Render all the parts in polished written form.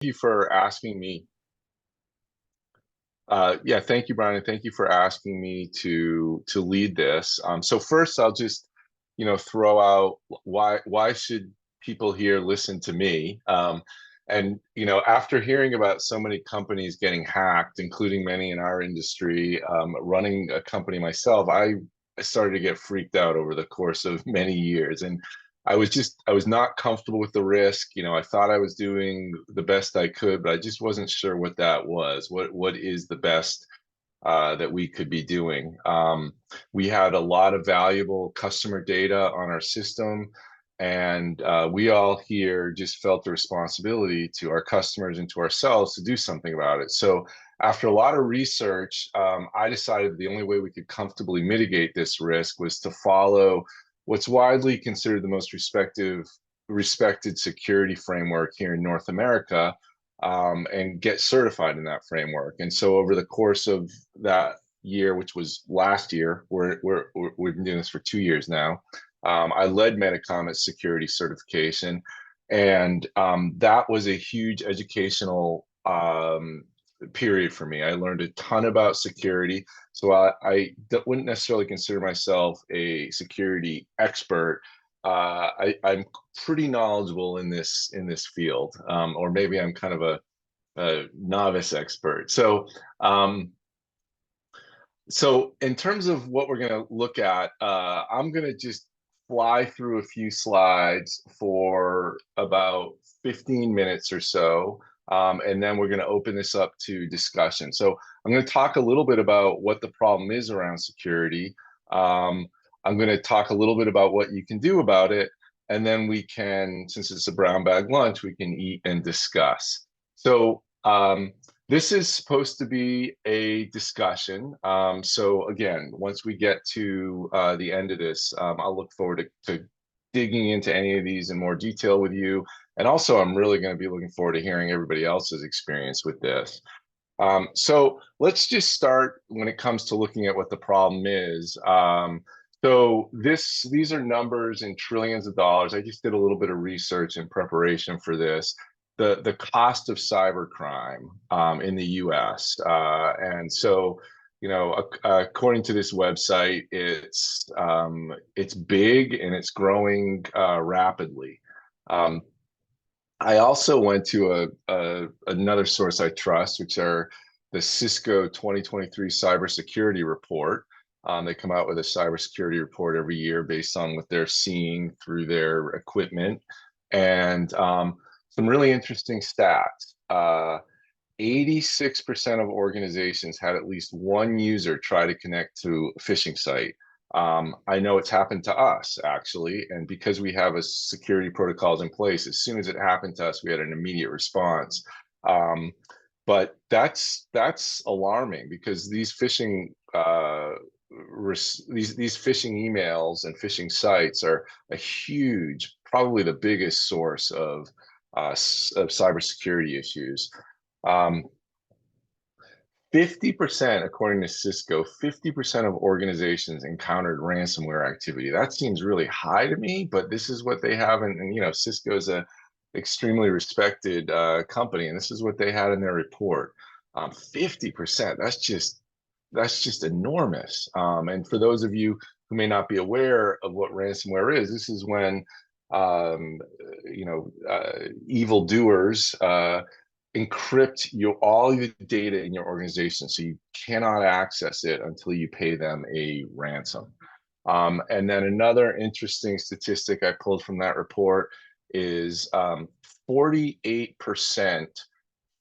you for asking me. Yeah, thank you, Brian. Thank you for asking me to lead this. So first, I'll just throw out why should people here listen to me? And after hearing about so many companies getting hacked, including many in our industry, running a company myself, I started to get freaked out over the course of many years, and I was not comfortable with the risk. I thought I was doing the best I could, but I just wasn't sure what that was. What is the best that we could be doing? We had a lot of valuable customer data on our system, and we all here just felt the responsibility to our customers and to ourselves to do something about it. So after a lot of research, I decided the only way we could comfortably mitigate this risk was to follow what's widely considered the most respected security framework here in North America, and get certified in that framework. And so over the course of that year, which was last year, we've been doing this for 2 years now. I led Metacomet Security certification, and that was a huge educational period for me. I learned a ton about security. So I wouldn't necessarily consider myself a security expert. I'm pretty knowledgeable in this field, or maybe I'm kind of a novice expert. So in terms of what we're going to look at, I'm going to just fly through a few slides for about 15 minutes or so. And then we're going to open this up to discussion. So I'm going to talk a little bit about what the problem is around security. I'm going to talk a little bit about what you can do about it. And then we can, since it's a brown bag lunch, we can eat and discuss. So this is supposed to be a discussion. So again, once we get to the end of this, I'll look forward to digging into any of these in more detail with you. And also, I'm really going to be looking forward to hearing everybody else's experience with this. So let's just start when it comes to looking at what the problem is. So these are numbers in trillions of dollars. I just did a little bit of research in preparation for this. The cost of cybercrime in the U.S. And so, according to this website, it's big and it's growing rapidly. I also went to another source I trust, which are the Cisco 2023 Cybersecurity Report. They come out with a cybersecurity report every year based on what they're seeing through their equipment. And some really interesting stats. 86% of organizations had at least one user try to connect to a phishing site. I know it's happened to us, actually, and because we have a security protocols in place, as soon as it happened to us, we had an immediate response. But that's alarming, because these phishing these phishing emails and phishing sites are a huge, probably the biggest source of cybersecurity issues. 50%, according to Cisco, 50% of organizations encountered ransomware activity. That seems really high to me, but this is what they have. And Cisco is a extremely respected company, and this is what they had in their report. 50%, that's just enormous. And for those of you who may not be aware of what ransomware is, this is when evildoers encrypt all your data in your organization, so you cannot access it until you pay them a ransom. And then another interesting statistic I pulled from that report is 48%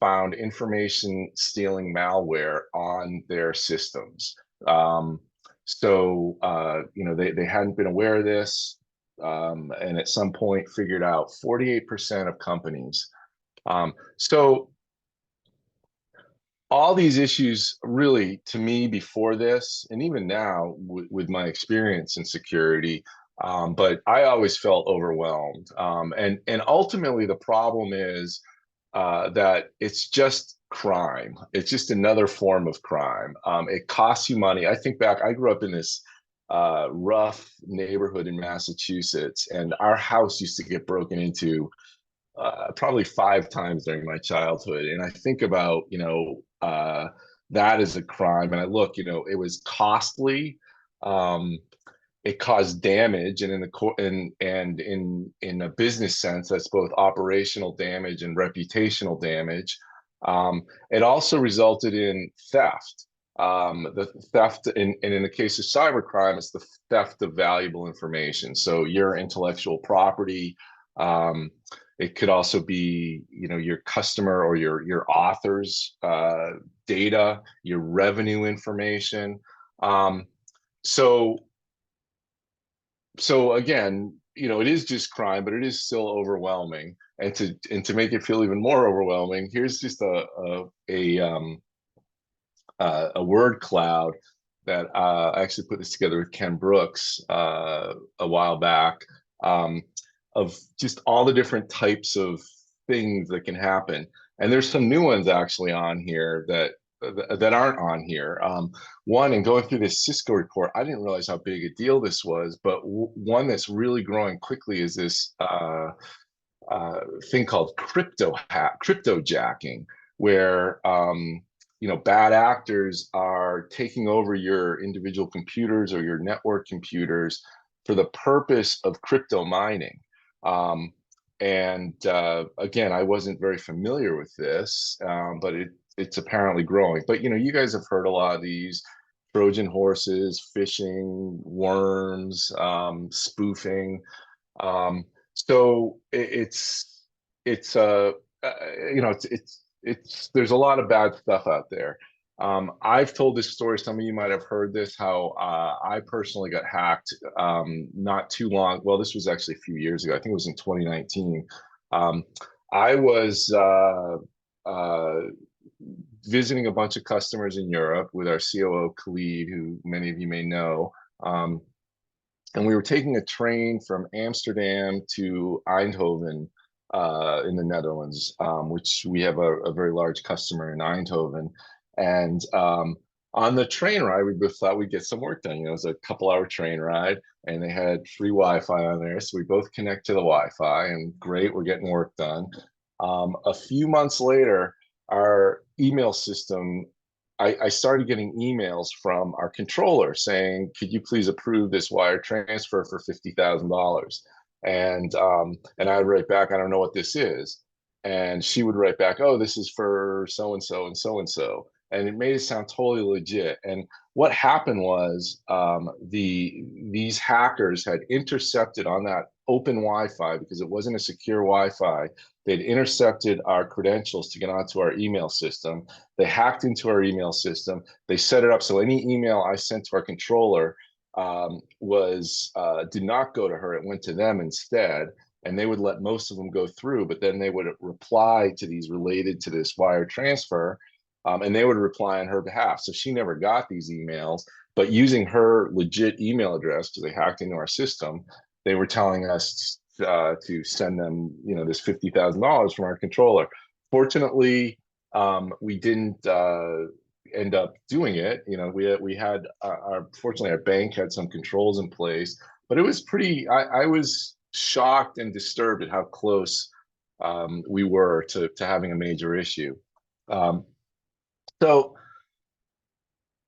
found information stealing malware on their systems. So they hadn't been aware of this, and at some point figured out. 48% of companies. So all these issues, really, to me, before this, and even now with my experience in security, but I always felt overwhelmed. And ultimately, the problem is that it's just crime. It's just another form of crime. It costs you money. I think back, I grew up in this rough neighborhood in Massachusetts, and our house used to get broken into probably 5 times during my childhood. And I think about, that as a crime. And I look, it was costly. Um, it caused damage, and in the in a business sense, that's both operational damage and reputational damage. It also resulted in theft. The theft, and in the case of cybercrime, it's the theft of valuable information. So your intellectual property. It could also be, your customer or your author's data, your revenue information. Um, so so again, it is just crime, but it is still overwhelming. And to make it feel even more overwhelming, here's just a word cloud that I actually put this together with Ken Brooks a while back, um, of just all the different types of things that can happen. And there's some new ones actually on here that aren't on here. One, and going through this Cisco report, I didn't realize how big a deal this was, but one that's really growing quickly is this thing called crypto jacking, where bad actors are taking over your individual computers or your network computers for the purpose of crypto mining. And again, I wasn't very familiar with this, but it's apparently growing. But you guys have heard a lot of these Trojan horses, phishing, worms, spoofing. So it's there's a lot of bad stuff out there. I've told this story. Some of you might have heard this. How I personally got hacked not too long. Well, this was actually a few years ago. I think it was in 2019. Um, I was visiting a bunch of customers in Europe with our COO Khalid, who many of you may know. And we were taking a train from Amsterdam to Eindhoven in the Netherlands, which we have a very large customer in Eindhoven. And on the train ride, we both thought we'd get some work done. It was a couple-hour train ride, and they had free Wi-Fi on there. So we both connect to the Wi-Fi, and great, we're getting work done. A few months later, our email system, I started getting emails from our controller saying, "Could you please approve this wire transfer for $50,000?" And I would write back, "I don't know what this is." And she would write back, "Oh, this is for so and so and so and so." And it made it sound totally legit. And what happened was these hackers had intercepted on that open Wi-Fi, because it wasn't a secure Wi-Fi. They'd intercepted our credentials to get onto our email system. They hacked into our email system. They set it up so any email I sent to our controller was did not go to her. It went to them instead, and they would let most of them go through. But then they would reply to these related to this wire transfer, and they would reply on her behalf. So she never got these emails, but using her legit email address, because they hacked into our system, they were telling us to send them, this $50,000 from our controller. Fortunately, we didn't end up doing it. We had fortunately our bank had some controls in place, but it was pretty. I was shocked and disturbed at how close we were to having a major issue. So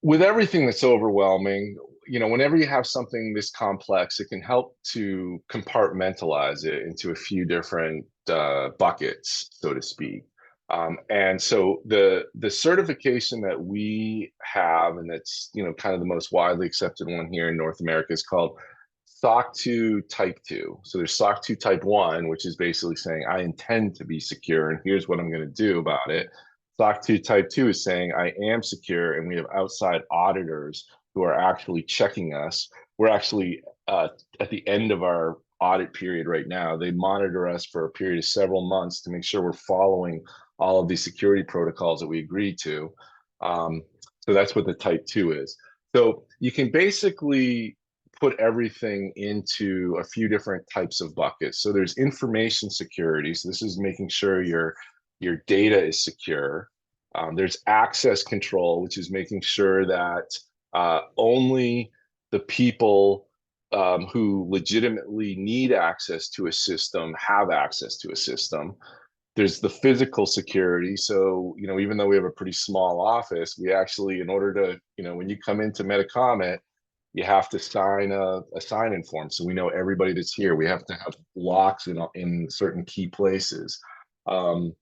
with everything that's overwhelming, whenever you have something this complex, it can help to compartmentalize it into a few different buckets, so to speak. And so the certification that we have, and that's kind of the most widely accepted one here in North America, is called SOC 2 Type 2. So there's SOC 2 Type 1, which is basically saying I intend to be secure, and here's what I'm going to do about it. SOC 2 Type 2 is saying I am secure, and we have outside auditors who are actually checking us. We're actually at the end of our audit period right now. They monitor us for a period of several months to make sure we're following all of these security protocols that we agreed to. So that's what the Type 2 is. So you can basically put everything into a few different types of buckets. So there's information security. So this is making sure your data is secure. There's access control, which is making sure that only the people who legitimately need access to a system have access to a system. There's the physical security. So, even though we have a pretty small office, we actually, in order to, when you come into Metacomet, you have to sign a sign-in form. So we know everybody that's here. We have to have locks in certain key places. Um,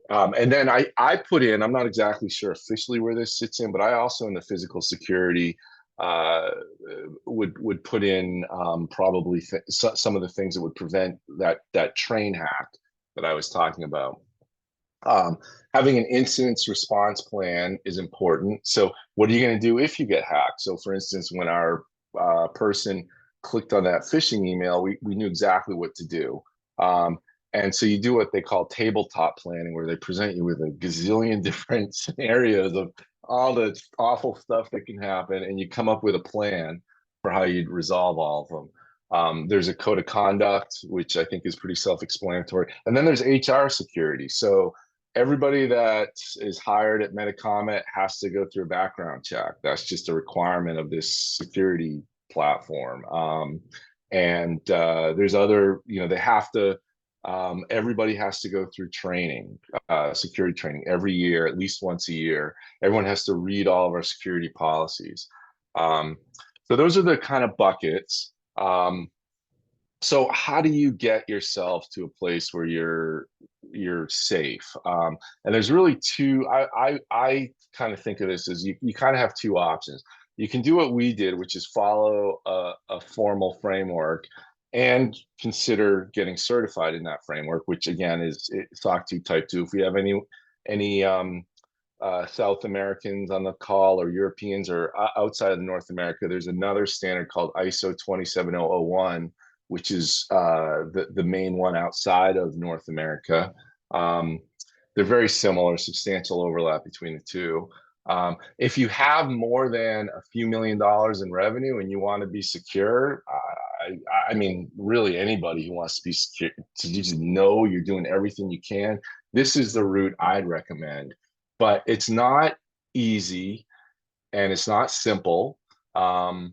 and then I put in, I'm not exactly sure officially where this sits in, but I also in the physical security uh, would put in probably some of the things that would prevent that train hack that I was talking about. Um, Having an incident response plan is important. So what are you going to do if you get hacked? So for instance, when our person clicked on that phishing email, we knew exactly what to do. And so you do what they call tabletop planning, where they present you with a gazillion different scenarios of all the awful stuff that can happen, and you come up with a plan for how you'd resolve all of them. There's a code of conduct, which I think is pretty self-explanatory. And then there's HR security. So everybody that is hired at Metacomet has to go through a background check. That's just a requirement of this security platform. And there's other, they have to, everybody has to go through training, security training every year, at least once a year. Everyone has to read all of our security policies. So those are the kind of buckets. So how do you get yourself to a place where you're safe? And there's really two. I kind of think of this as you kind of have two options. You can do what we did, which is follow a formal framework and consider getting certified in that framework, which again is SOC 2 Type 2. If we have any South Americans on the call or Europeans or outside of North America, there's another standard called ISO 27001, which is the main one outside of North America. They're very similar, substantial overlap between the two. If you have more than a few $1,000,000 in revenue and you want to be secure, I mean, really anybody who wants to be secure, to just know you're doing everything you can, this is the route I'd recommend. But it's not easy and it's not simple. For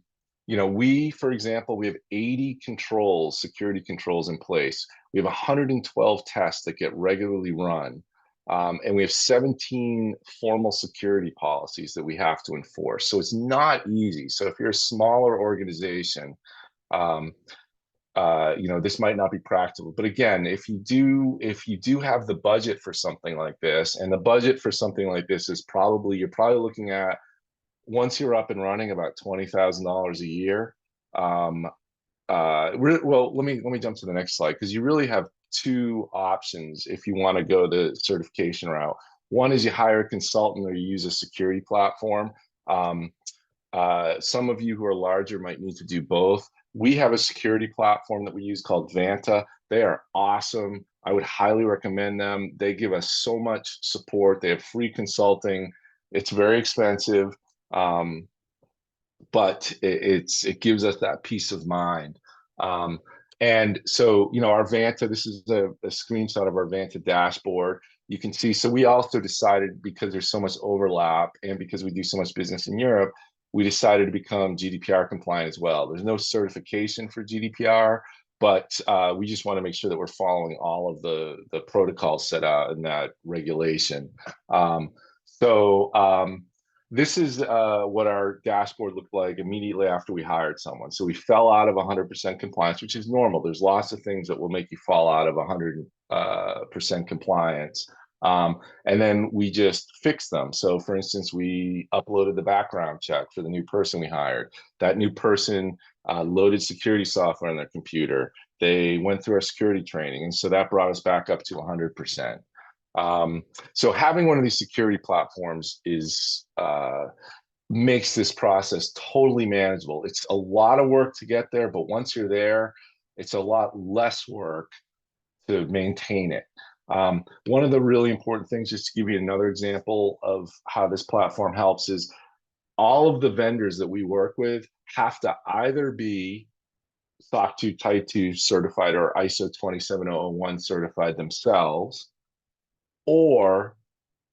example, we have 80 controls, security controls in place. We have 112 tests that get regularly run. And we have 17 formal security policies that we have to enforce. So it's not easy. So if you're a smaller organization, um, this might not be practical. But again, if you do have the budget for something like this, and the budget for something like this is you're probably looking at, once you're up and running, about $20,000 a year. Well, let me jump to the next slide, because you really have two options if you want to go the certification route. One is you hire a consultant or you use a security platform. Some of you who are larger might need to do both. We have a security platform that we use called Vanta. They are awesome. I would highly recommend them. They give us so much support. They have free consulting. It's very expensive, but it gives us that peace of mind. And so, our Vanta, this is a screenshot of our Vanta dashboard. You can see, so we also decided, because there's so much overlap and because we do so much business in Europe, we decided to become GDPR compliant as well. There's no certification for GDPR, but we just want to make sure that we're following all of the protocols set out in that regulation. So this is what our dashboard looked like immediately after we hired someone. So we fell out of 100% compliance, which is normal. There's lots of things that will make you fall out of 100% compliance. And then we just fixed them. So for instance, we uploaded the background check for the new person we hired. That new person loaded security software on their computer. They went through our security training. And so that brought us back up to 100%. So having one of these security platforms makes this process totally manageable. It's a lot of work to get there, but once you're there, it's a lot less work to maintain it. One of the really important things, just to give you another example of how this platform helps, is all of the vendors that we work with have to either be SOC 2 Type 2 certified or ISO 27001 certified themselves, or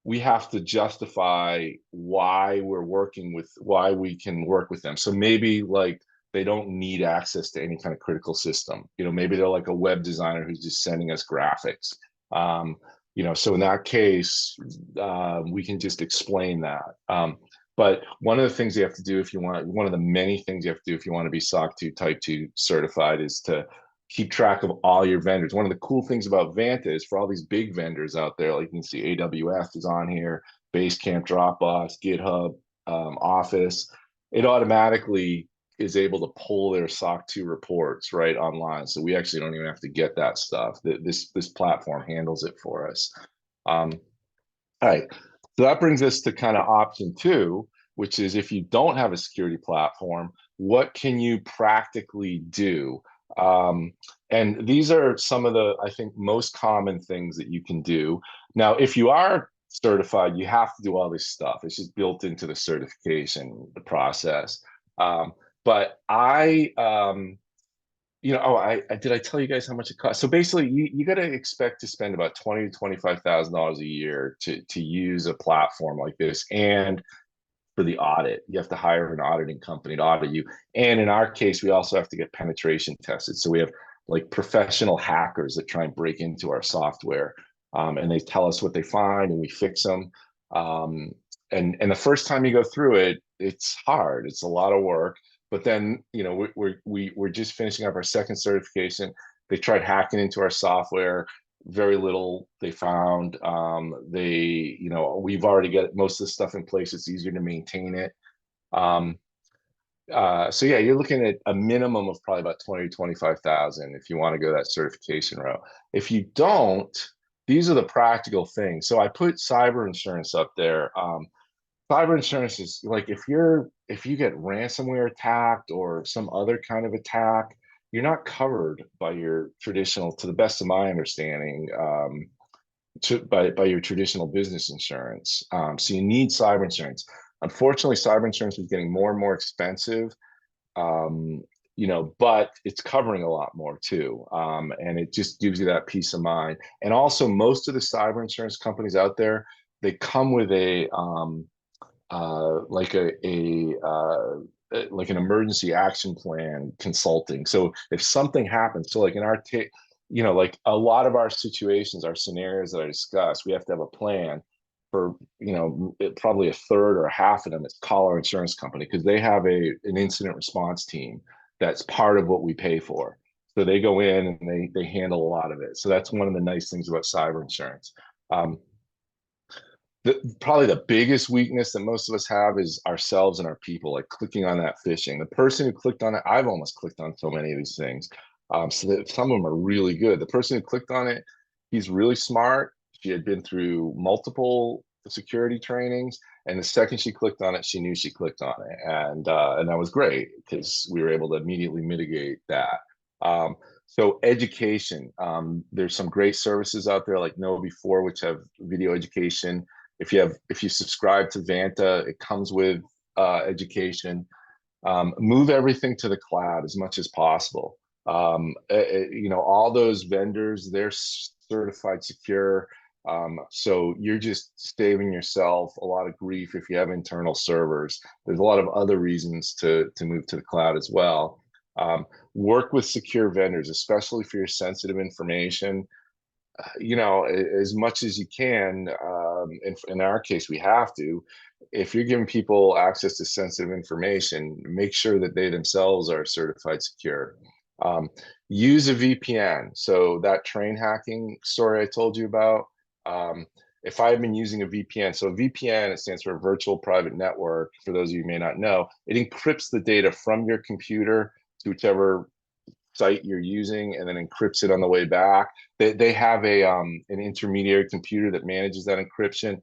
we have to justify why we can work with them. So maybe like they don't need access to any kind of critical system. Maybe they're like a web designer who's just sending us graphics. So in that case, we can just explain that. But one of the things you have to do one of the many things you have to do if you want to be SOC 2 Type 2 certified is to keep track of all your vendors. One of the cool things about Vanta is for all these big vendors out there, like you can see AWS is on here, Basecamp, Dropbox, GitHub, Office, it automatically is able to pull their SOC 2 reports right online. So we actually don't even have to get that stuff. This platform handles it for us. All right. So that brings us to kind of option two, which is if you don't have a security platform, what can you practically do? And these are some of the, I think, most common things that you can do. Now, if you are certified, you have to do all this stuff. It's just built into the certification, the process. But did I tell you guys how much it costs? So basically, you got to expect to spend about $20,000 to $25,000 a year to use a platform like this. And for the audit, you have to hire an auditing company to audit you. And in our case, we also have to get penetration tested. So we have like professional hackers that try and break into our software, and they tell us what they find, and we fix them. And the first time you go through it, it's hard. It's a lot of work. But then, we're just finishing up our second certification. They tried hacking into our software. Very little they found. We've already got most of the stuff in place. It's easier to maintain it. So yeah, you're looking at a minimum of probably about 20 to 25,000 if you want to go that certification route. If you don't, these are the practical things. So I put cyber insurance up there. Cyber insurance is like if you get ransomware attacked or some other kind of attack, you're not covered by your traditional, to the best of my understanding, by your traditional business insurance. So you need cyber insurance. Unfortunately, cyber insurance is getting more and more expensive, but it's covering a lot more too. And it just gives you that peace of mind. And also, most of the cyber insurance companies out there, they come with like an emergency action plan consulting. So if something happens, so like in our like a lot of our situations, our scenarios that I discussed, we have to have a plan for, probably a third or half of them. It's call our insurance company because they have an incident response team that's part of what we pay for. So they go in and they handle a lot of it. So that's one of the nice things about cyber insurance. Probably the biggest weakness that most of us have is ourselves and our people, like clicking on that phishing. The person who clicked on it, I've almost clicked on so many of these things. So that some of them are really good. The person who clicked on it, he's really smart. She had been through multiple security trainings, and the second she clicked on it, she knew she clicked on it, and that was great because we were able to immediately mitigate that. So education, there's some great services out there like Know4, which have video education. If you subscribe to Vanta, it comes with education. Move everything to the cloud as much as possible. All those vendors, they're certified secure. So you're just saving yourself a lot of grief if you have internal servers. There's a lot of other reasons to move to the cloud as well. Work with secure vendors, especially for your sensitive information. As much as you can. In our case, we have to. If you're giving people access to sensitive information, make sure that they themselves are certified secure. Use a VPN. So that train hacking story I told you about, if I've been using a VPN, so a VPN, it stands for Virtual Private Network. For those of you who may not know, it encrypts the data from your computer to whichever site you're using and then encrypts it on the way back. They have an intermediary computer that manages that encryption.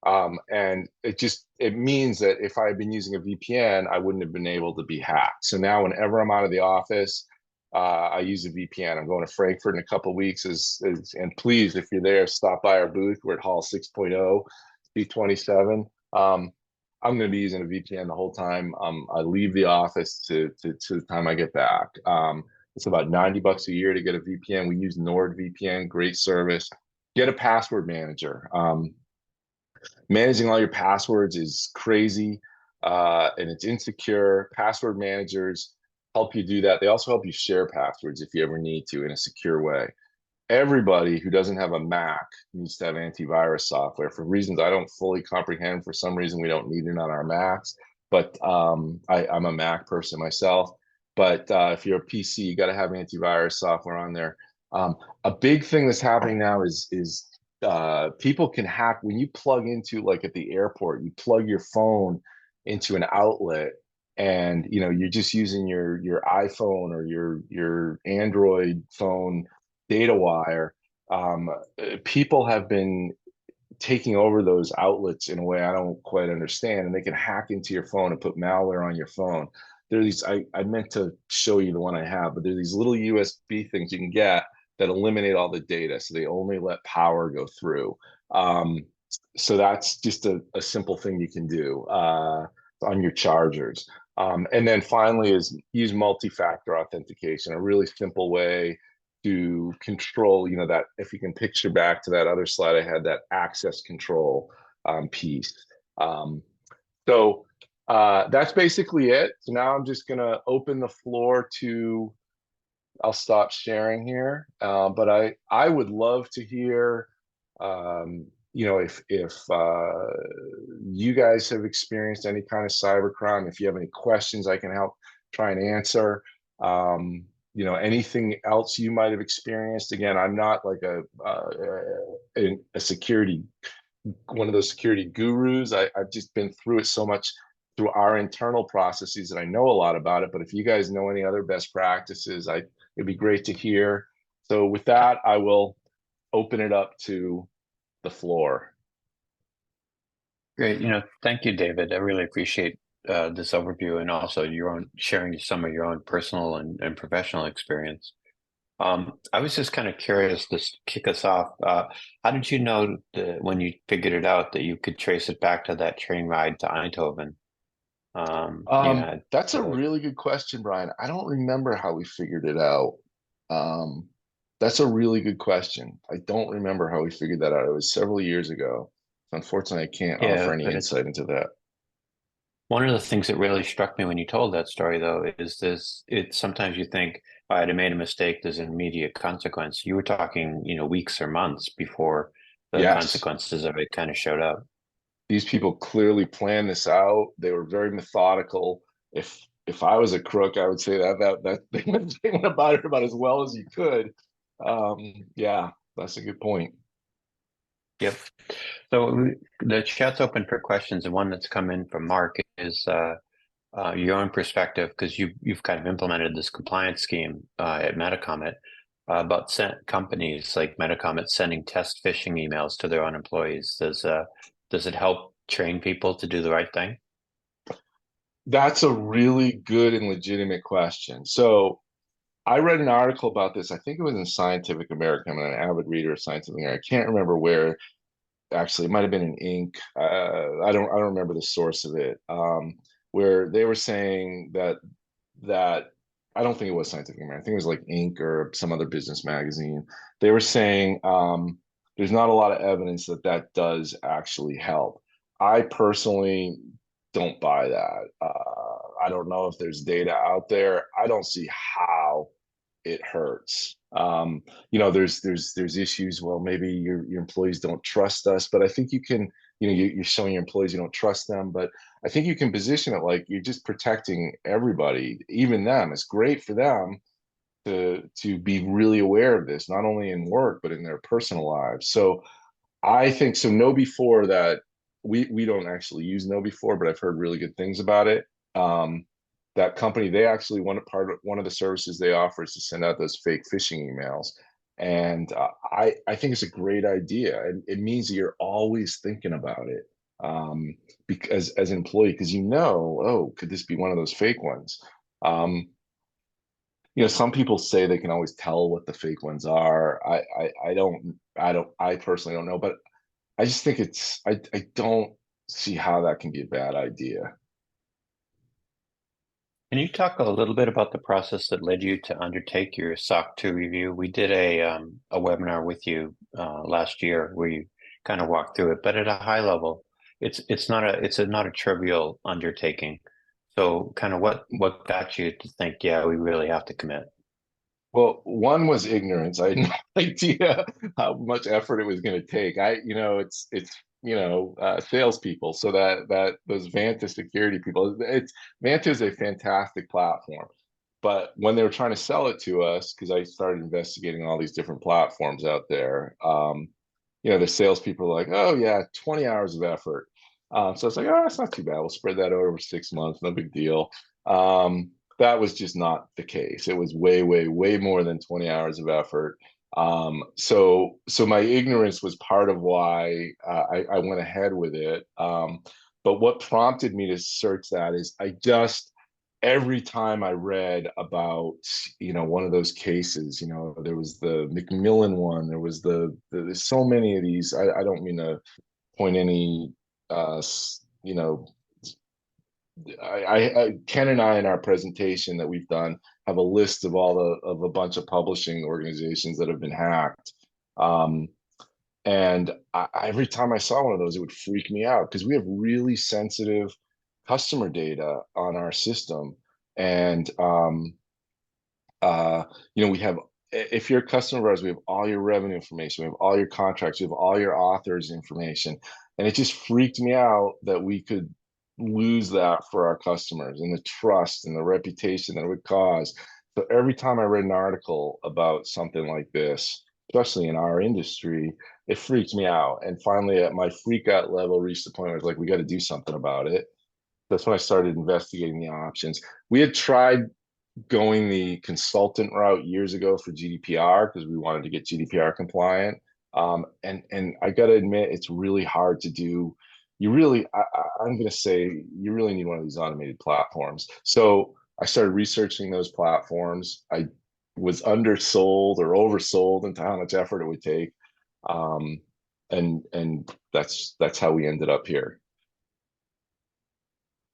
And it means that if I had been using a VPN, I wouldn't have been able to be hacked. So now whenever I'm out of the office, I use a VPN. I'm going to Frankfurt in a couple of weeks. And please, if you're there, stop by our booth. We're at Hall 6.0, C27. I'm going to be using a VPN the whole time. I leave the office to the time I get back. It's about $90 a year to get a VPN. We use NordVPN, great service. Get a password manager. Managing all your passwords is crazy, and it's insecure. Password managers, help you do that. They also help you share passwords if you ever need to in a secure way. Everybody who doesn't have a Mac needs to have antivirus software for reasons I don't fully comprehend. For some reason, we don't need it on our Macs. But I'm a Mac person myself. But if you're a PC, you got to have antivirus software on there. A big thing that's happening now is people can hack when you plug into, like at the airport, you plug your phone into an outlet, and you're just using your iPhone or your Android phone data wire. People have been taking over those outlets in a way I don't quite understand, and they can hack into your phone and put malware on your phone. There are these, I meant to show you the one I have, but there are these little USB things you can get that eliminate all the data, so they only let power go through. So that's just a simple thing you can do on your chargers. And then finally is use multi-factor authentication, a really simple way to control, that if you can picture back to that other slide I had, that access control piece. So that's basically it. So now I'm just going to open the floor to, I'll stop sharing here. But I would love to hear, if you guys have experienced any kind of cybercrime, if you have any questions I can help try and answer. Anything else you might have experienced. Again, I'm not like a security, one of those security gurus. I've just been through it so much through our internal processes that I know a lot about it. But if you guys know any other best practices, it'd be great to hear. So with that, I will open it up to the floor. Great. Thank you, David. I really appreciate this overview, and also your own sharing some of your own personal and professional experience. I was just kind of curious to kick us off. How did you know when you figured it out that you could trace it back to that train ride to Eindhoven? That's a really good question, Brian. I don't remember how we figured it out. That's a really good question. I don't remember how we figured that out. It was several years ago. Unfortunately, I can't offer any insight into that. One of the things that really struck me when you told that story, though, is sometimes you think, I had made a mistake, there's an immediate consequence. You were talking, weeks or months before the consequences of it kind of showed up. These people clearly planned this out. They were very methodical. If I was a crook, I would say that they went about it about as well as you could. Yeah, that's a good point. Yep. So the chat's open for questions, and one that's come in from Mark is your own perspective, because you've kind of implemented this compliance scheme at Metacomet about companies like Metacomet sending test phishing emails to their own employees. Does it help train people to do the right thing? That's a really good and legitimate question. So I read an article about this. I think it was in Scientific American. I'm an avid reader of Scientific American. I can't remember where. Actually, it might have been in Inc. I don't remember the source of it. Where they were saying that I don't think it was Scientific American. I think it was like Inc. or some other business magazine. They were saying there's not a lot of evidence that does actually help. I personally don't buy that. I don't know if there's data out there. I don't see how it hurts. There's issues. Well, maybe your employees don't trust us, but I think you can. You're showing your employees you don't trust them, but I think you can position it like you're just protecting everybody, even them. It's great for them to be really aware of this, not only in work but in their personal lives. So I think so. KnowBe4, that we don't actually use KnowBe4, but I've heard really good things about it. That company, they actually one of the services they offer is to send out those fake phishing emails, and I think it's a great idea. It means that you're always thinking about it, because as an employee, because oh, could this be one of those fake ones? Some people say they can always tell what the fake ones are. I personally don't know, but I just think I don't see how that can be a bad idea. Can you talk a little bit about the process that led you to undertake your SOC 2 review? We did a webinar with you last year where you kind of walked through it, but at a high level, it's not a trivial undertaking. So kind of what got you to think, yeah, we really have to commit? Well, one was ignorance. I had no idea how much effort it was going to take. It's salespeople. So that those Vanta security people, Vanta is a fantastic platform. But when they were trying to sell it to us, because I started investigating all these different platforms out there, the salespeople were like, "Oh yeah, 20 hours of effort." So it's like, "Oh, it's not too bad. We'll spread that over 6 months. No big deal." That was just not the case. It was way, way, way more than 20 hours of effort. So my ignorance was part of why I went ahead with it. But what prompted me to search that is every time I read about, one of those cases, there was the McMillan one, there's so many of these. I don't mean to point any, uh, you know, Ken and I in our presentation that we've done have a list of a bunch of publishing organizations that have been hacked. Um, and every time I saw one of those, it would freak me out because we have really sensitive customer data on our system. And we have, if you're a customer of ours, we have all your revenue information, we have all your contracts, we have all your authors information. And it just freaked me out that we could lose that for our customers and the trust and the reputation that it would cause. So every time I read an article about something like this, especially in our industry, it freaked me out. And finally, at my freak out level reached the point where I was like, we got to do something about it. That's when I started investigating the options. We had tried going the consultant route years ago for GDPR because we wanted to get GDPR compliant. And I got to admit, it's really hard to do. I'm going to say, you really need one of these automated platforms. So I started researching those platforms. I was undersold or oversold into how much effort it would take. Um, and that's how we ended up here.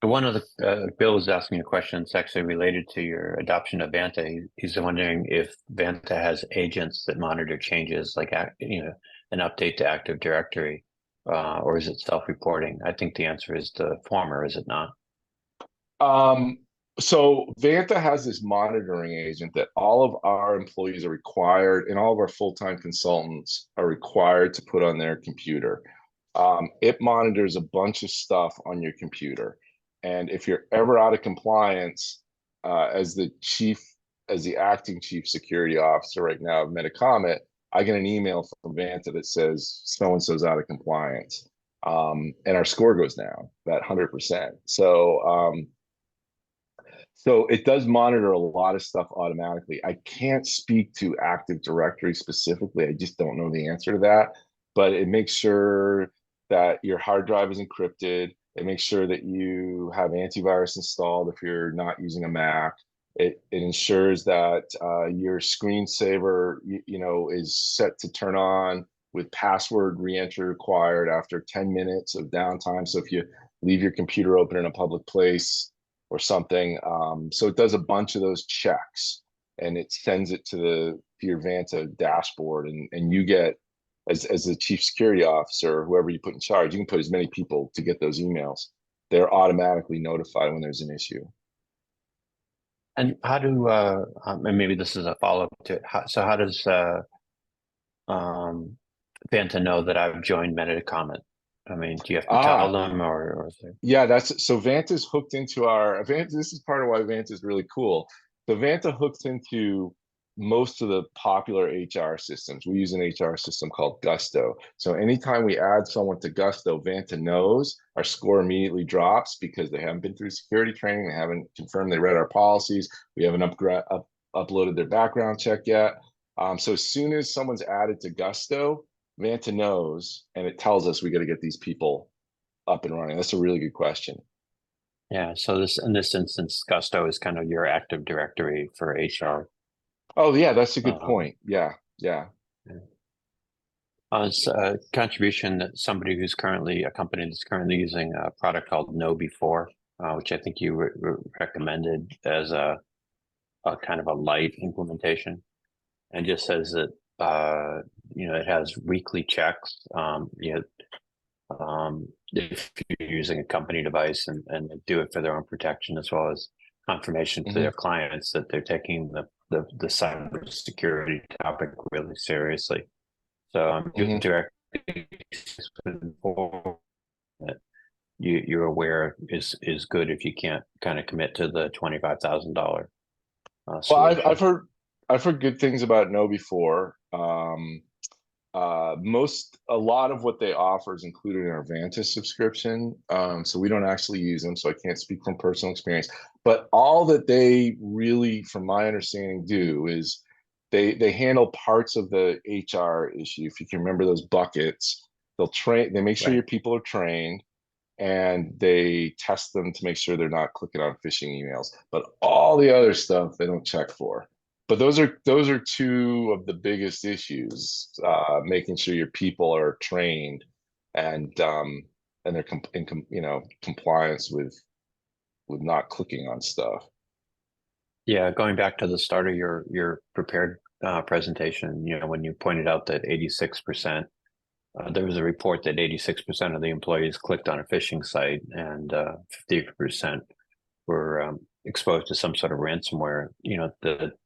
One of the Bill was asking a question that's actually related to your adoption of Vanta. He's wondering if Vanta has agents that monitor changes, like an update to Active Directory, or is it self-reporting? I think the answer is the former, is it not? Um, so Vanta has this monitoring agent that all of our employees are required, and all of our full-time consultants are required to put on their computer. It monitors a bunch of stuff on your computer. And if you're ever out of compliance, as the acting chief security officer right now of Metacomet, I get an email from Vanta that says so and so's out of compliance. And our score goes down that 100%. So it does monitor a lot of stuff automatically. I can't speak to Active Directory specifically. I just don't know the answer to that. But it makes sure that your hard drive is encrypted. It makes sure that you have antivirus installed if you're not using a Mac. It ensures that your screensaver, is set to turn on with password reentry required after 10 minutes of downtime. So if you leave your computer open in a public place or something. So it does a bunch of those checks and it sends it to your Vanta dashboard, and you get, as the chief security officer, whoever you put in charge, you can put as many people to get those emails. They're automatically notified when there's an issue. And how do and maybe this is a follow-up to it. How does um, Vanta know that I've joined Metacomet? I mean, do you have to tell Ah, them, or is there... yeah, that's so Vanta's hooked into our Vanta. This is part of why Vanta is really cool. So Vanta hooks into most of the popular HR systems. We use an HR system called Gusto. So anytime we add someone to Gusto, Vanta knows our score immediately drops because they haven't been through security training, they haven't confirmed they read our policies, we haven't uploaded their background check yet. So as soon as someone's added to Gusto, Vanta knows, and it tells us we got to get these people up and running? That's a really good question. Yeah, so in this instance, Gusto is kind of your Active Directory for HR. Oh yeah, that's a good Um, point. Yeah, yeah. yeah. It's a contribution that somebody who's currently a company that's currently using a product called Know Before, which I think you recommended as a kind of a light implementation, and just says that it has weekly checks. if you're using a company device, and they do it for their own protection, as well as confirmation to Hmm. their clients that they're taking the cybersecurity topic really seriously. So Hmm. direct you're aware is good if you can't kind of commit to the $25,000 Well, solution. I've heard good things about Know before. A lot of what they offer is included in our Vantis subscription. So we don't actually use them, so I can't speak from personal experience. But all that they really, from my understanding, do is they handle parts of the HR issue. If you can remember those buckets, they make sure your Right. people are trained, and they test them to make sure they're not clicking on phishing emails. But all the other stuff they don't check for. But those are two of the biggest issues: making sure your people are trained, and they're compliance with not clicking on stuff. Yeah, going back to the start of your prepared presentation, when you pointed out that 86%, there was a report that 86% of the employees clicked on a phishing site, and 50% were exposed to some sort of ransomware.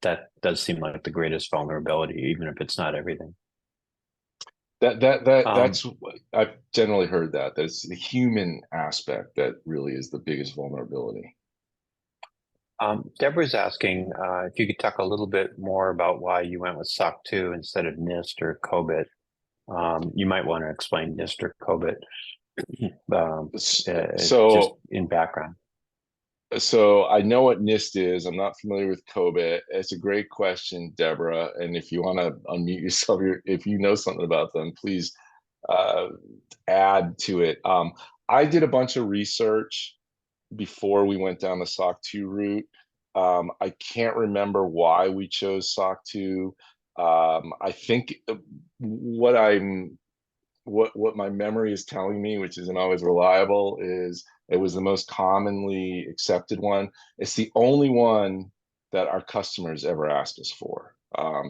That does seem like the greatest vulnerability, even if it's not everything. Um, That's I've generally heard that it's the human aspect that really is the biggest vulnerability. Deborah's asking if you could talk a little bit more about why you went with SOC 2 instead of NIST or COBIT. You might want to explain NIST or COBIT, um, just So in background. So I know what NIST is. I'm not familiar with COBIT. It's a great question, Deborah. And if you want to unmute yourself, if you know something about them, please uh, add to it. I did a bunch of research before we went down the SOC 2 route. I can't remember why we chose SOC 2. I think what I'm what my memory is telling me, which isn't always reliable, is it was the most commonly accepted one. It's the only one that our customers ever asked us for.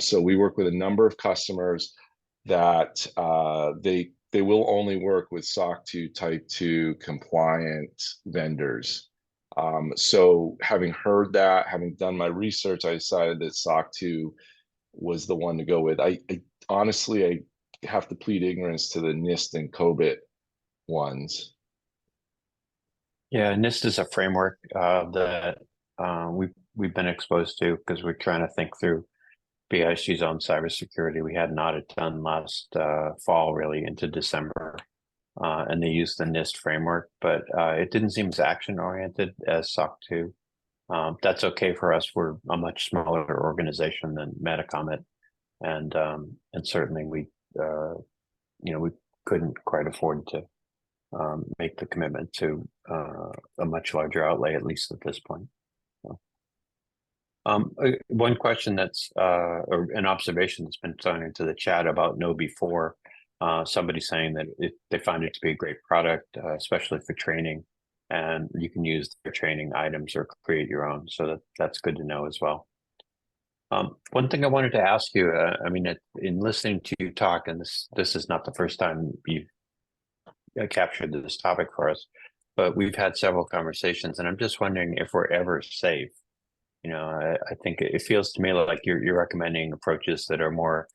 So we work with a number of customers that they will only work with SOC 2 Type 2 compliant vendors. So having heard that, having done my research, I decided that SOC 2 was the one to go with. I honestly, I have to plead ignorance to the NIST and COBIT ones. Yeah, NIST is a framework that we've been exposed to because we're trying to think through BIC's own cybersecurity. We had an audit done last fall, really into December, and they used the NIST framework, but it didn't seem as action oriented as SOC 2. That's okay for us. We're a much smaller organization than Metacomet, and certainly we couldn't quite afford to make the commitment to a much larger outlay, at least at this point. So, one question or an observation that's been thrown into the chat about Know before. Somebody saying that they find it to be a great product, especially for training, and you can use their training items or create your own. So that's good to know as well. One thing I wanted to ask you, I mean, in listening to you talk, and this is not the first time you've captured this topic for us, but we've had several conversations, and I'm just wondering if we're ever safe. I think it feels to me like you're recommending approaches that are more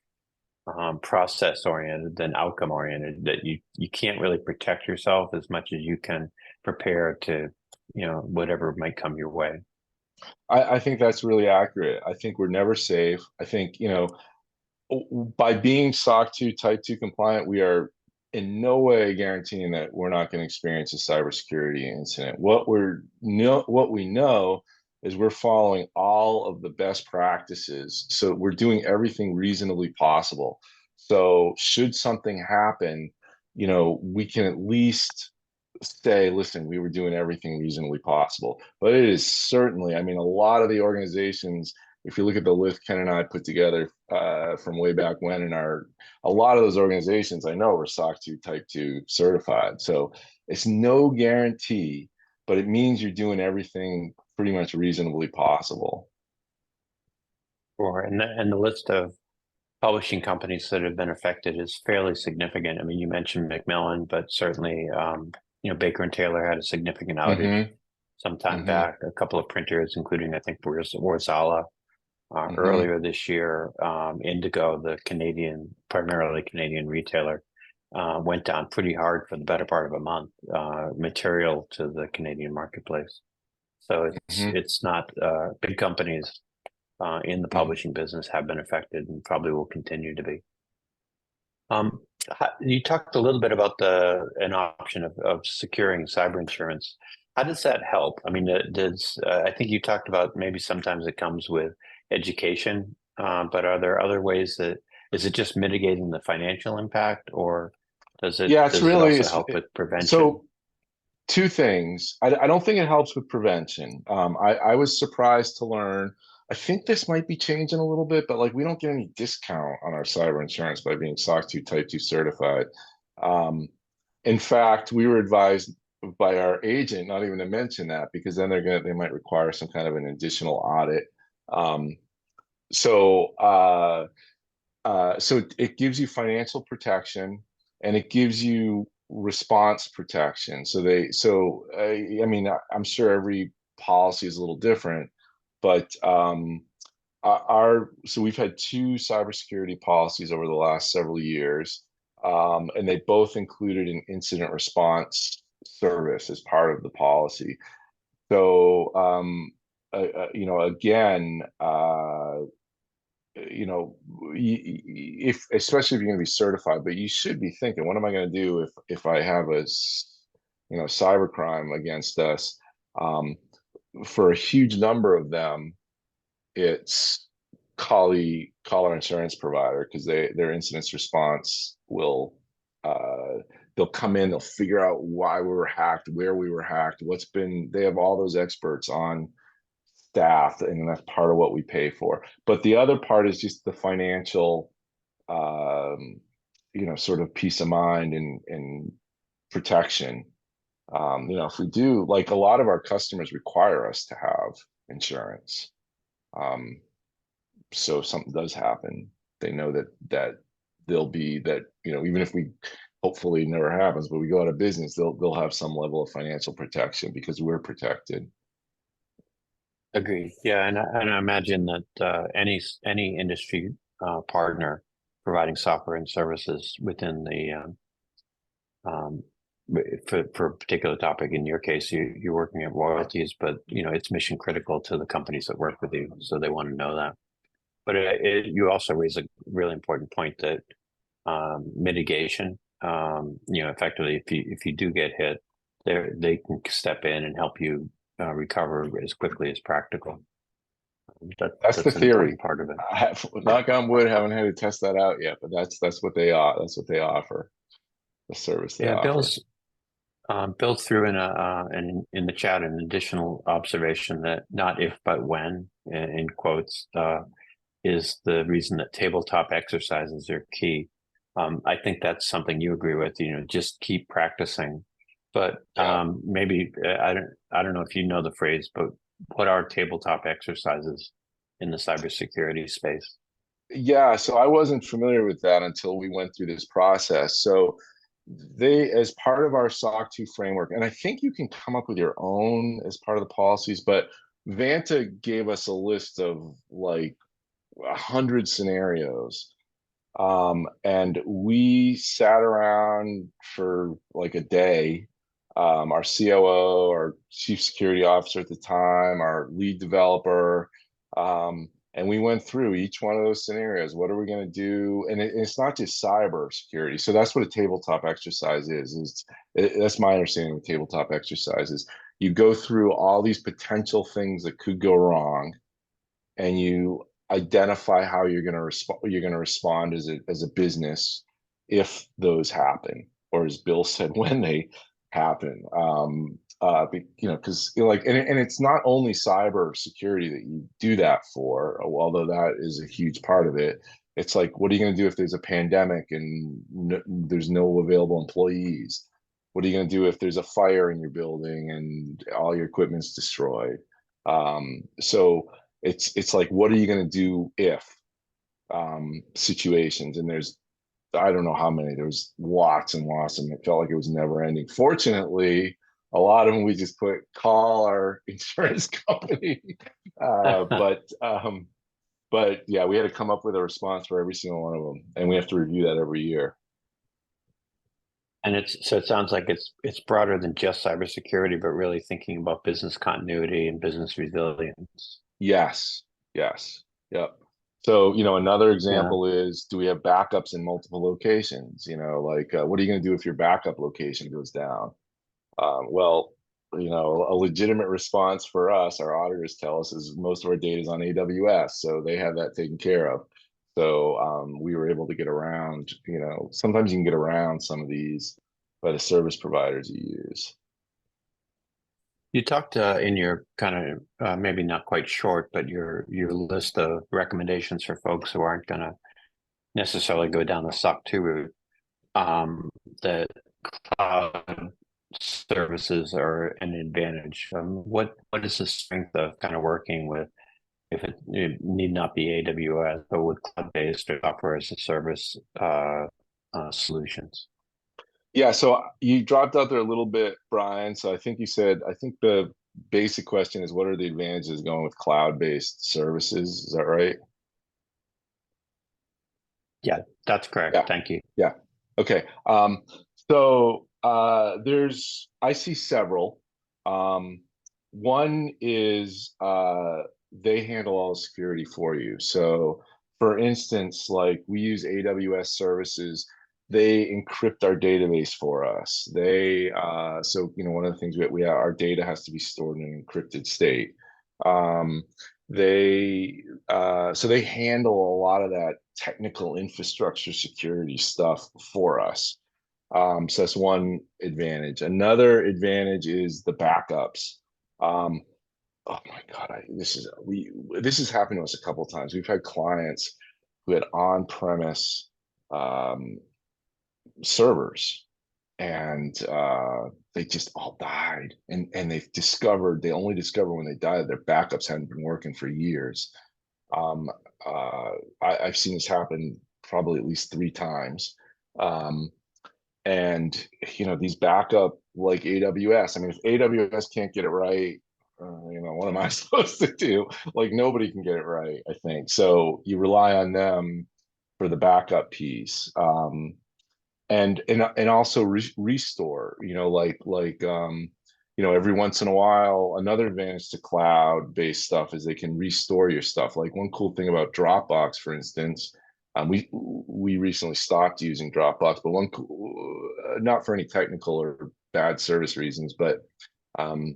process oriented than outcome oriented. That you can't really protect yourself as much as you can prepare to, whatever might come your way. I think that's really accurate. I think we're never safe. I think, by being SOC 2 Type 2 compliant, we are in no way guaranteeing that we're not going to experience a cybersecurity incident. What we know is we're following all of the best practices. So we're doing everything reasonably possible. So should something happen, we can at least say, listen, we were doing everything reasonably possible. But it is certainly, I mean, a lot of the organizations, if you look at the list Ken and I put together from way back when, a lot of those organizations I know were SOC 2 Type 2 certified. So it's no guarantee, but it means you're doing everything pretty much reasonably possible. Or and the list of publishing companies that have been affected is fairly significant. I mean, you mentioned Macmillan, but certainly, Baker and Taylor had a significant outage Mm-hmm. some time Mm-hmm. back. A couple of printers, including I think Warzala, Mm-hmm. earlier this year. Indigo, the primarily Canadian retailer, went down pretty hard for the better part of a month, material to the Canadian marketplace. So Mm-hmm. it's not big companies in the Mm-hmm. publishing business have been affected and probably will continue to be. You talked a little bit about an option of securing cyber insurance. How does that help? I mean, I think you talked about maybe sometimes it comes with education, but are there other ways that is it just mitigating the financial impact, or Yeah, it's does it really also help with prevention? so two things. I don't think it helps with prevention. I was surprised to learn. I think this might be changing a little bit, but like we don't get any discount on our cyber insurance by being SOC 2 Type 2 certified. Um, in fact, we were advised by our agent not even to mention that because then they might require some kind of an additional audit. Um, so so it gives you financial protection and it gives you response protection. I mean, I'm sure every policy is a little different, but so we've had two cybersecurity policies over the last several years, and they both included an incident response service as part of the policy. So, again, if especially if you're going to be certified, but you should be thinking, what am I going to do if I have cyber crime against us? Um, for a huge number of them, it's call our insurance provider because their incident response will they'll come in, they'll figure out why we were hacked, where we were hacked, they have all those experts on staff, and that's part of what we pay for. But the other part is just the financial, sort of peace of mind and protection. If we do, like a lot of our customers require us to have insurance. Um, so if something does happen, they know that they'll be that, even if we hopefully never happens, but we go out of business, they'll have some level of financial protection because we're protected. Agreed. Yeah, and I imagine that any industry partner providing software and services within the um, for a particular topic. In your case, you're working at royalties, but it's mission critical to the companies that work with you, so they want to know that. But you also raise a really important point that mitigation. Effectively, if you do get hit, they can step in and help you recover as quickly as practical. That's the That's an theory. important part of it. Knock on wood, haven't had to test that out yet, but that's what they are. That's what they offer. The service they Yeah, offer. Bill's through in the chat an additional observation that not if but when in quotes is the reason that tabletop exercises are key. I think that's something you agree with. Just keep practicing. But Yeah. maybe I don't know if you know the phrase, but what are tabletop exercises in the cybersecurity space? Yeah, so I wasn't familiar with that until we went through this process. So as part of our SOC 2 framework, and I think you can come up with your own as part of the policies, but Vanta gave us a list of like 100 scenarios. And we sat around for like a day. Our COO, our chief security officer at the time, our lead developer, and we went through each one of those scenarios. What are we going to do? And it's not just cyber security. So that's what a tabletop exercise is. That's my understanding of tabletop exercises. You go through all these potential things that could go wrong, and you identify how you're going to respond as a business if those happen, or as Bill said, when they happen. Because and it's not only cyber security that you do that for, although that is a huge part of it. It's like, what are you going to do if there's a pandemic and there's no available employees? What are you going to do if there's a fire in your building and all your equipment's destroyed? So it's like, what are you going to do if? situations, and there's I don't know how many. There was lots and lots, and it felt like it was never ending. Fortunately, a lot of them we just call our insurance company, uh, but um, but yeah, we had to come up with a response for every single one of them, and we have to review that every year. And so it sounds like it's broader than just cybersecurity, but really thinking about business continuity and business resilience. Yes, yes, yep. So, another Yeah. example is, do we have backups in multiple locations? Like, what are you going to do if your backup location goes down? Well, a legitimate response for us, our auditors tell us, is most of our data is on AWS, so they have that taken care of. So we were able to get around, sometimes you can get around some of these by the service providers you use. You talked in your kind of maybe not quite short, but your list of recommendations for folks who aren't going to necessarily go down the SOC 2 route. Um, that cloud services are an advantage. What is the strength of kind of working with, if it need not be AWS, but with cloud-based or software as a service solutions? Yeah, so you dropped out there a little bit, Brian. So I think the basic question is, what are the advantages going with cloud-based services? Is that right? Yeah, that's correct. Yeah, Thank you. yeah. Okay. So I see several. One is they handle all the security for you. So for instance, like we use AWS services, they encrypt our database for us. So one of the things we have, our data has to be stored in an encrypted state. Um, so they handle a lot of that technical infrastructure security stuff for us. So that's one advantage. Another advantage is the backups. Um, oh my God, this has happened to us a couple of times. We've had clients who had on-premise um, servers, and they just all died. And they only discovered when they died their backups hadn't been working for years. Um, I've seen this happen probably at least 3 times. Um, and these backup like AWS. I mean, if AWS can't get it right, what am I supposed to do? Like nobody can get it right, I think. So you rely on them for the backup piece. And also restore, every once in a while. Another advantage to cloud based stuff is they can restore your stuff. Like one cool thing about Dropbox, for instance, we recently stopped using Dropbox, but not for any technical or bad service reasons, but um,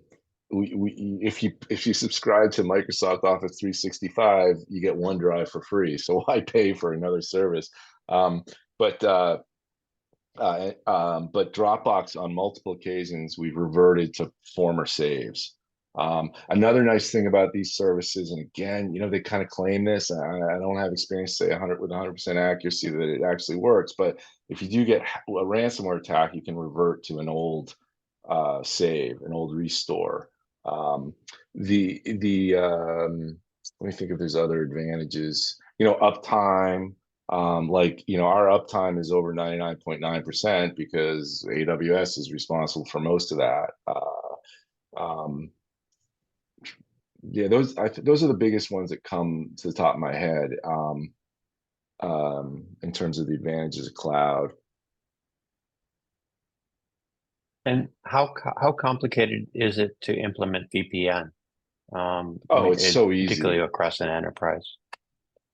if you subscribe to Microsoft Office 365, you get OneDrive for free. So why pay for another service? Um, but but Dropbox, on multiple occasions, we've reverted to former saves. Another nice thing about these services, and again, they kind of claim this. I don't have experience to say 100% accuracy that it actually works, but if you do get a ransomware attack, you can revert to an old save, an old restore. Um, Let me think if there's other advantages. Uptime. Our uptime is over 99.9% because AWS is responsible for most of that. Um, yeah, those are the biggest ones that come to the top of my head, in terms of the advantages of cloud. And how complicated is it to implement VPN? Oh, it's so Particularly easy. across an enterprise.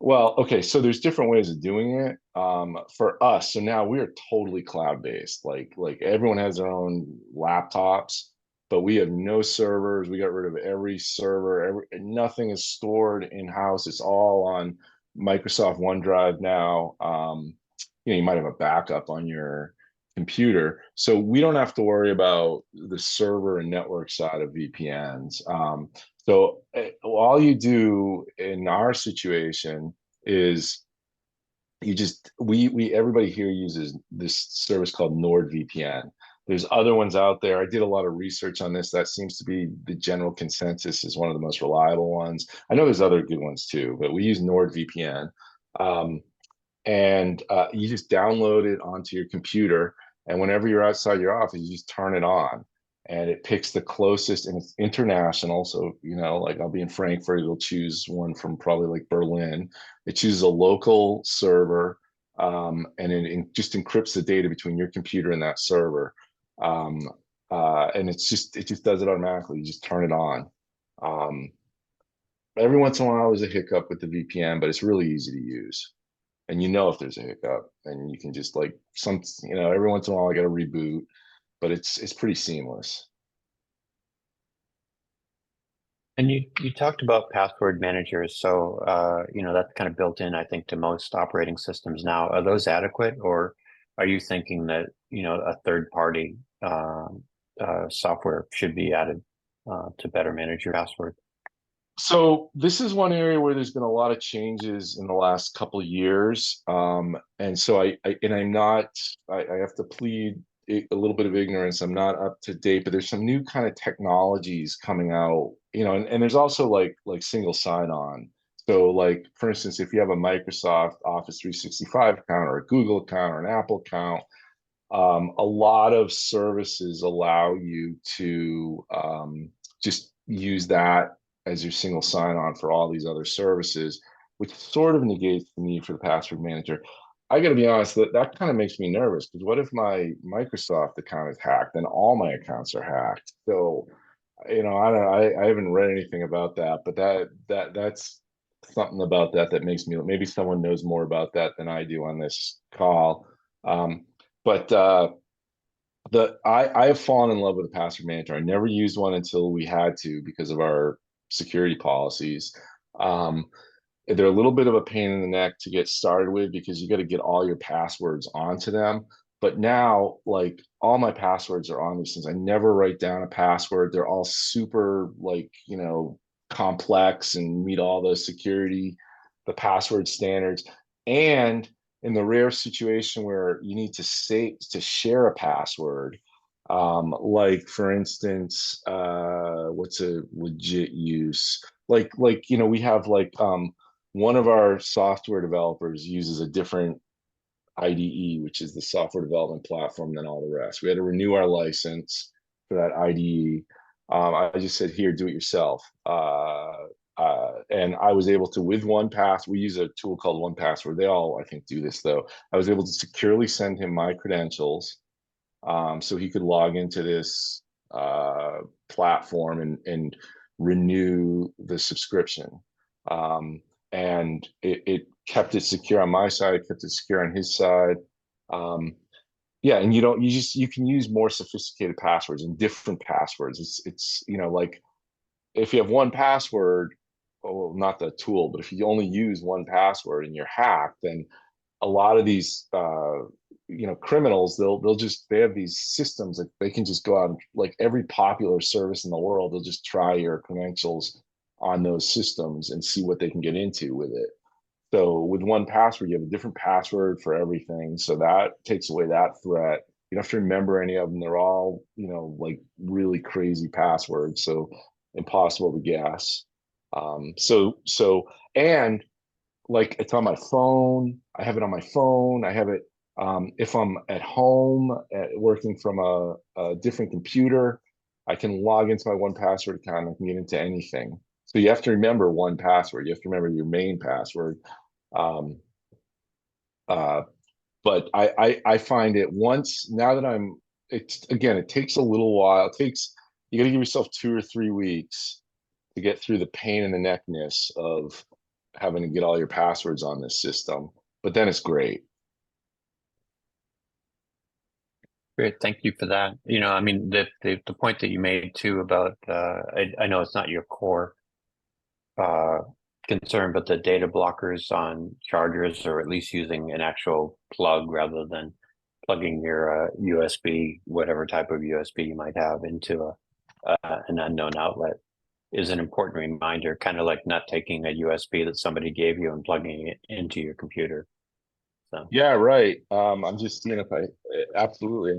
Well, okay, so there's different ways of doing it. For us, so now we are totally cloud-based. Like everyone has their own laptops, but we have no servers. We got rid of every server. Nothing is stored in-house. It's all on Microsoft OneDrive now. You might have a backup on your computer, so we don't have to worry about the server and network side of VPNs. So all you do in our situation is you just we everybody here uses this service called NordVPN. There's other ones out there. I did a lot of research on this. That seems to be the general consensus is one of the most reliable ones. I know there's other good ones too, but we use NordVPN. Um, and you just download it onto your computer. And whenever you're outside your office, you just turn it on, and it picks the closest, and it's international. So, like I'll be in Frankfurt, it'll choose one from probably like Berlin. It chooses a local server, and it just encrypts the data between your computer and that server. Um, and it just does it automatically. You just turn it on. Um, every once in a while, there's a hiccup with the VPN, but it's really easy to use, and if there's a hiccup, and you can just like every once in a while I got to reboot, but it's pretty seamless. And you talked about password managers, so that's kind of built in, I think, to most operating systems now. Are those adequate, or are you thinking that a third party software should be added to better manage your password? So this is one area where there's been a lot of changes in the last couple of years, and so I'm not. I have to plead a little bit of ignorance. I'm not up to date, but there's some new kind of technologies coming out, and there's also like single sign-on. So, like for instance, if you have a Microsoft Office 365 account or a Google account or an Apple account, a lot of services allow you to just use that as your single sign-on for all these other services, which sort of negates the need for the password manager. I got to be honest, that kind of makes me nervous, because what if my Microsoft account is hacked and all my accounts are hacked? So, I don't know. I haven't read anything about that, but that's something about that makes me, maybe someone knows more about that than I do on this call. Um, but I have fallen in love with a password manager. I never used one until we had to because of our security policies. Um, they're a little bit of a pain in the neck to get started with, because you got to get all your passwords onto them. But now, like, all my passwords are on these things. I never write down a password. They're all super, like, complex and meet all the password standards. And in the rare situation where you need to share a password, like for instance, what's a legit use? We have one of our software developers uses a different IDE, which is the software development platform, than all the rest. We had to renew our license for that IDE. I just said, here, do it yourself. And I was able to, with 1Pass, we use a tool called 1Password. They all, I think, do this, though. I was able to securely send him my credentials, so he could log into this platform and renew the subscription. And it kept it secure on my side, kept it secure on his side. Yeah, and you can use more sophisticated passwords and different passwords. It's like, if you have 1Password, well, not the tool, but if you only use 1Password and you're hacked, then a lot of these criminals, they have these systems that they can just go out and, like, every popular service in the world, they'll just try your credentials on those systems and see what they can get into with it. So with 1Password, you have a different password for everything. So that takes away that threat. You don't have to remember any of them. They're all, like, really crazy passwords. So impossible to guess. And like, it's on my phone. I have it on my phone. I have it, if I'm at home working from a different computer, I can log into my 1Password account and I can get into anything. So you have to remember 1Password. You have to remember your main password. Um, uh, but I find it, once, now that it takes a little while. You got to give yourself 2 or 3 weeks to get through the pain in the neckness of having to get all your passwords on this system. But then it's great. Great, thank you for that. I mean, the point that you made too about I know it's not your core uh, concern, but the data blockers on chargers, or at least using an actual plug rather than plugging your USB, whatever type of USB you might have, into an unknown outlet, is an important reminder, kind of like not taking a USB that somebody gave you and plugging it into your computer. So, Yeah, right. I'm just seeing if I absolutely.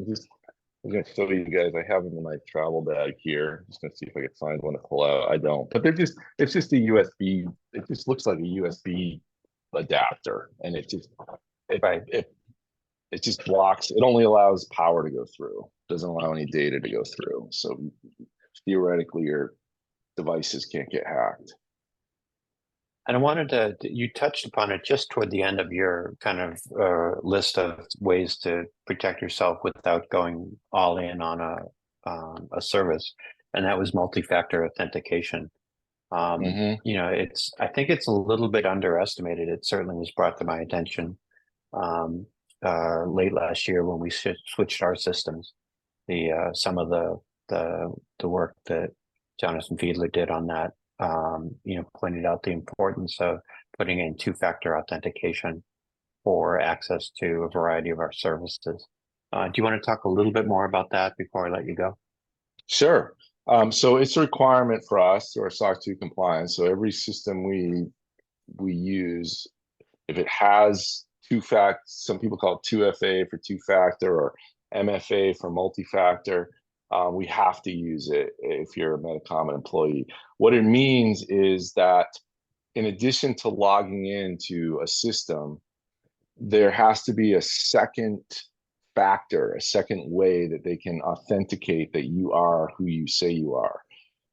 I'm gonna show you guys. I have them in my travel bag here. Just gonna see if I can find one to pull out. I don't, but it's just a USB. It just looks like a USB adapter, and Right. it just blocks. It only allows power to go through. Doesn't allow any data to go through. So theoretically, your devices can't get hacked. And I wanted to, you touched upon it just toward the end of your kind of list of ways to protect yourself without going all in on a service, and that was multi-factor authentication. Mm-hmm. I think it's a little bit underestimated. It certainly was brought to my attention late last year when we switched our systems. Some of the work that Jonathan Fiedler did on that, pointed out the importance of putting in two-factor authentication for access to a variety of our services. Do you want to talk a little bit more about that before I let you go? Sure. So it's a requirement for us through our SOC 2 compliance. So every system we use, if it has some people call it 2FA for two-factor or MFA for multi-factor, we have to use it if you're a Metacomet employee. What it means is that in addition to logging into a system, there has to be a second factor, a second way that they can authenticate that you are who you say you are.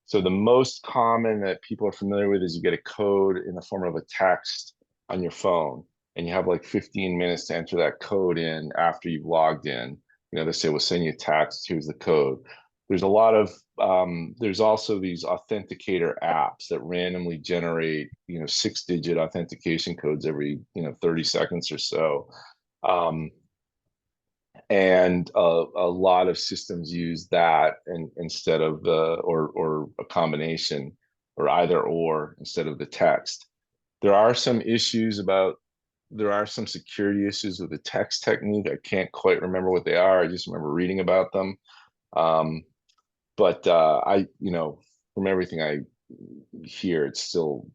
So the most common that people are familiar with is you get a code in the form of a text on your phone, and you have like 15 minutes to enter that code in after you've logged in. They say, we'll send you a text, here's the code. There's a lot of, there's also these authenticator apps that randomly generate, 6-digit authentication codes every, 30 seconds or so. And a lot of systems use that instead of or a combination, or either or, instead of the text. There are some security issues with the text technique. I can't quite remember what they are. I just remember reading about them. But from everything I hear, it's still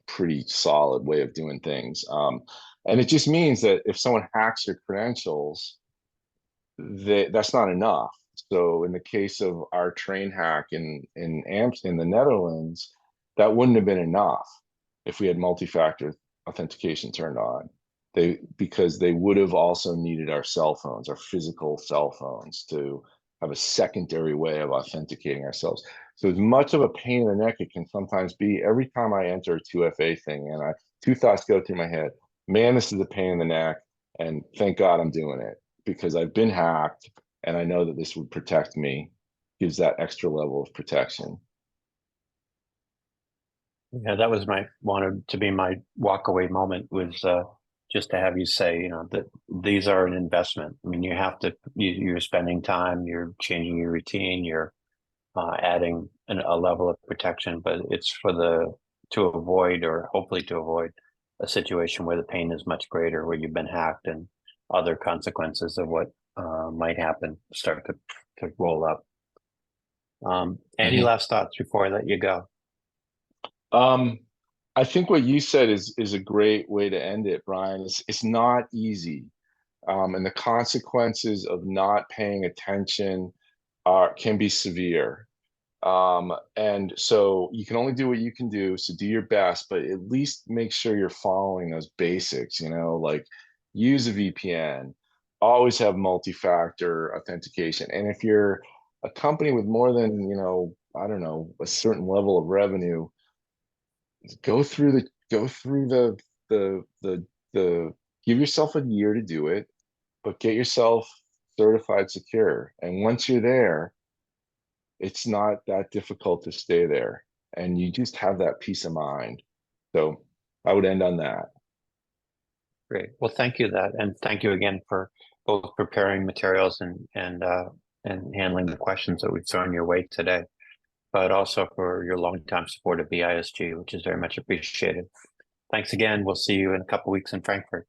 pretty solid way of doing things. And it just means that if someone hacks your credentials, that's not enough. So in the case of our train hack in the Netherlands, that wouldn't have been enough if we had multi-factor authentication turned on. Because they would have also needed our cell phones, our physical cell phones, to have a secondary way of authenticating ourselves. So as much of a pain in the neck it can sometimes be, every time I enter a 2FA thing, and two thoughts go through my head: man, this is a pain in the neck, and thank God I'm doing it, because I've been hacked and I know that this would protect me, gives that extra level of protection. Yeah, that was wanted to be my walk away moment, was just to have you say, that these are an investment. I mean, you're spending time, you're changing your routine, you're adding a level of protection, but it's to avoid, or hopefully to avoid, a situation where the pain is much greater, where you've been hacked and other consequences of what might happen start to roll up. Any last thoughts before I let you go? I think what you said is a great way to end it, Brian. It's not easy. And the consequences of not paying attention can be severe. And so you can only do what you can do. So do your best, but at least make sure you're following those basics, like use a VPN, always have multi-factor authentication. And if you're a company with more than, I don't know, a certain level of revenue, go through the give yourself a year to do it, but get yourself certified secure. And once you're there, it's not that difficult to stay there, and you just have that peace of mind. So I would end on that. Great. Well, thank you and thank you again for both preparing materials and handling the questions that we've thrown your way today, but also for your longtime support of BISG, which is very much appreciated. Thanks again. We'll see you in a couple of weeks in Frankfurt.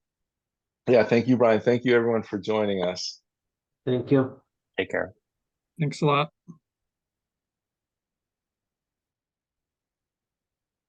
Yeah, thank you, Brian. Thank you, everyone, for joining us. Thank you. Take care. Thanks a lot.